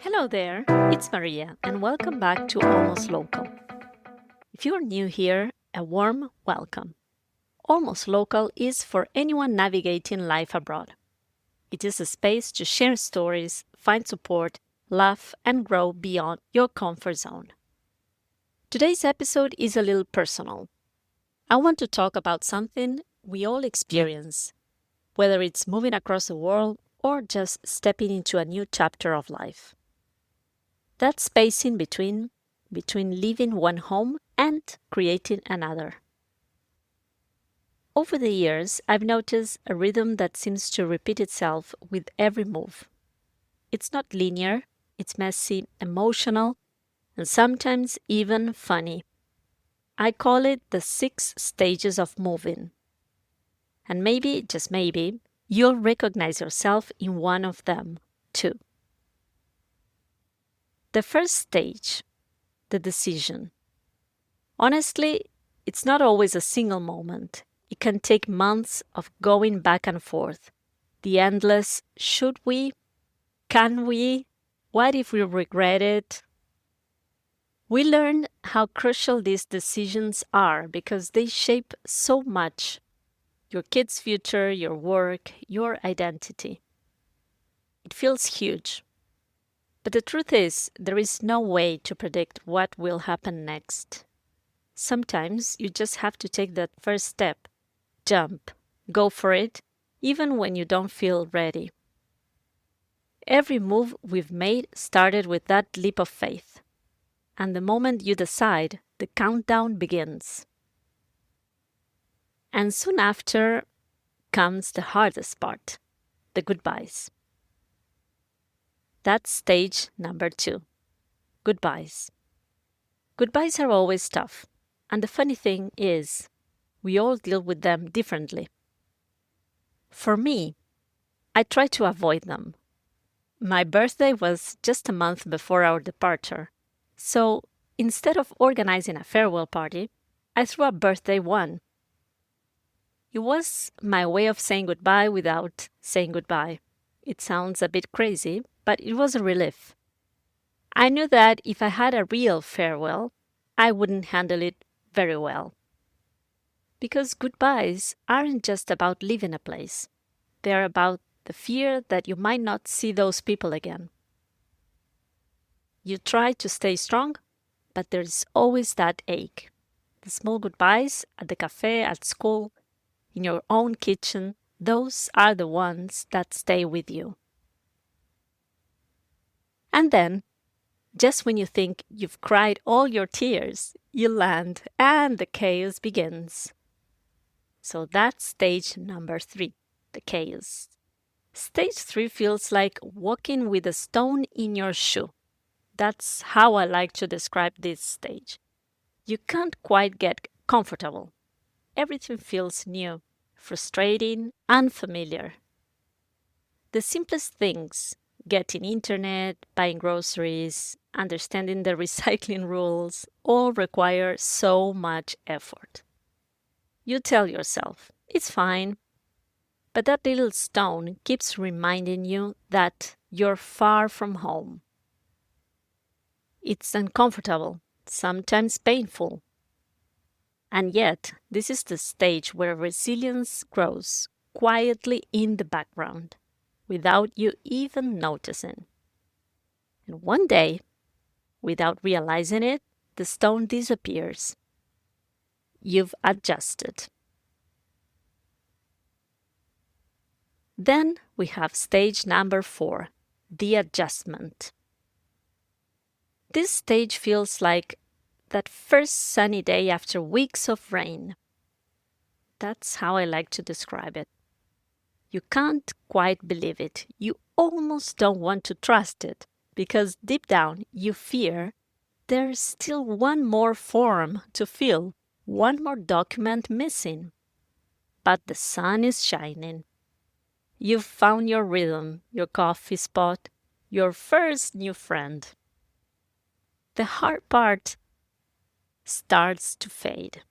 Hello there, it's Maria, and welcome back to Almost Local. If you're new here, a warm welcome. Almost Local is for anyone navigating life abroad. It is a space to share stories, find support, laugh, and grow beyond your comfort zone. Today's episode is a little personal. I want to talk about something we all experience, whether it's moving across the world or just stepping into a new chapter of life. That space in between leaving one home and creating another. Over the years, I've noticed a rhythm that seems to repeat itself with every move. It's not linear, it's messy, emotional, and sometimes even funny. I call it the 6 stages of moving. And maybe, just maybe, you'll recognize yourself in one of them, too. The first stage, the decision. Honestly, it's not always a single moment. It can take months of going back and forth. The endless, should we? Can we? What if we regret it? We learn how crucial these decisions are because they shape so much. Your kid's future, your work, your identity. It feels huge. But the truth is, there is no way to predict what will happen next. Sometimes you just have to take that first step, jump, go for it, even when you don't feel ready. Every move we've made started with that leap of faith. And the moment you decide, the countdown begins. And soon after comes the hardest part, the goodbyes. That's stage number 2. Goodbyes. Goodbyes are always tough, and the funny thing is, we all deal with them differently. For me, I try to avoid them. My birthday was just a month before our departure, so instead of organizing a farewell party, I threw a birthday one. It was my way of saying goodbye without saying goodbye. It sounds a bit crazy, but it was a relief. I knew that if I had a real farewell, I wouldn't handle it very well. Because goodbyes aren't just about leaving a place. They're about the fear that you might not see those people again. You try to stay strong, but there's always that ache. The small goodbyes at the cafe, at school, in your own kitchen, those are the ones that stay with you. And then, just when you think you've cried all your tears, you land and the chaos begins. So that's stage number 3, the chaos. Stage 3 feels like walking with a stone in your shoe. That's how I like to describe this stage. You can't quite get comfortable. Everything feels new, frustrating, unfamiliar. The simplest things, getting internet, buying groceries, understanding the recycling rules, all require so much effort. You tell yourself, it's fine. But that little stone keeps reminding you that you're far from home. It's uncomfortable, sometimes painful. And yet, this is the stage where resilience grows quietly in the background, without you even noticing. And one day, without realizing it, the stone disappears. You've adjusted. Then we have stage number 4, the adjustment. This stage feels like that first sunny day after weeks of rain. That's how I like to describe it. You can't quite believe it. You almost don't want to trust it because deep down you fear there's still one more form to fill, one more document missing. But the sun is shining. You've found your rhythm, your coffee spot, your first new friend. The hard part starts to fade,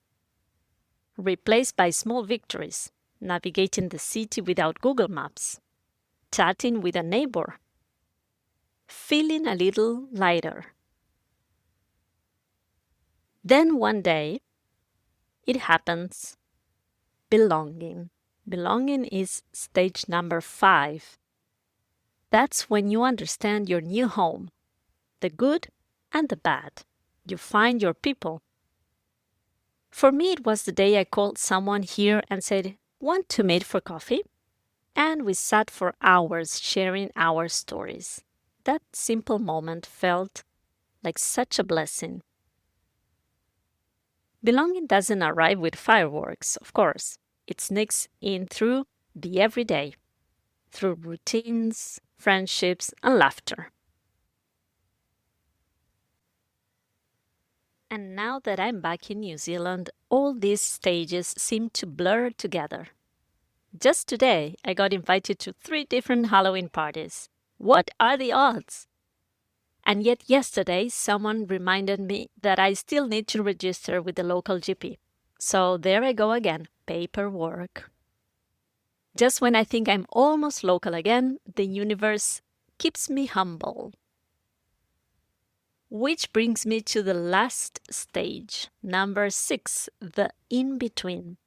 replaced by small victories, navigating the city without Google Maps, chatting with a neighbor, feeling a little lighter. Then one day, it happens. Belonging. Belonging is stage number 5. That's when you understand your new home, the good and the bad. You find your people. For me, it was the day I called someone here and said, "Want to meet for coffee?" And we sat for hours sharing our stories. That simple moment felt like such a blessing. Belonging doesn't arrive with fireworks, of course. It sneaks in through the everyday, through routines, friendships, and laughter. And now that I'm back in New Zealand, all these stages seem to blur together. Just today, I got invited to 3 different Halloween parties. What are the odds? And yet yesterday, someone reminded me that I still need to register with the local GP. So there I go again, paperwork. Just when I think I'm almost local again, the universe keeps me humble. Which brings me to the last stage, number 6, the in-between.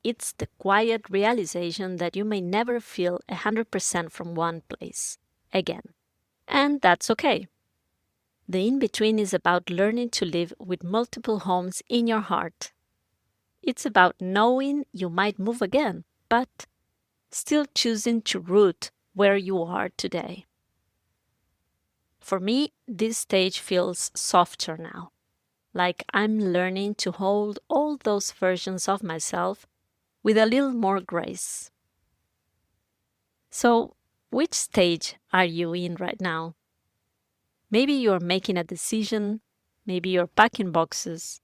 It's the quiet realization that you may never feel 100% from one place again. And that's okay. The in-between is about learning to live with multiple homes in your heart. It's about knowing you might move again, but still choosing to root where you are today. For me, this stage feels softer now, like I'm learning to hold all those versions of myself with a little more grace. So, which stage are you in right now? Maybe you're making a decision, maybe you're packing boxes,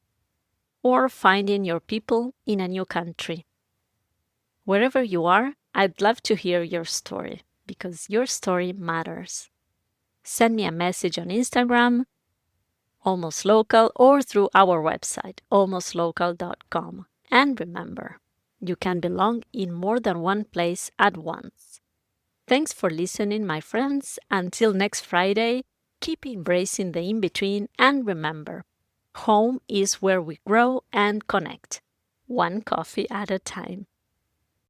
or finding your people in a new country. Wherever you are, I'd love to hear your story, because your story matters. Send me a message on Instagram, Almost Local, or through our website, almostlocal.com. And remember, you can belong in more than one place at once. Thanks for listening, my friends. Until next Friday, keep embracing the in-between, and remember, home is where we grow and connect, one coffee at a time.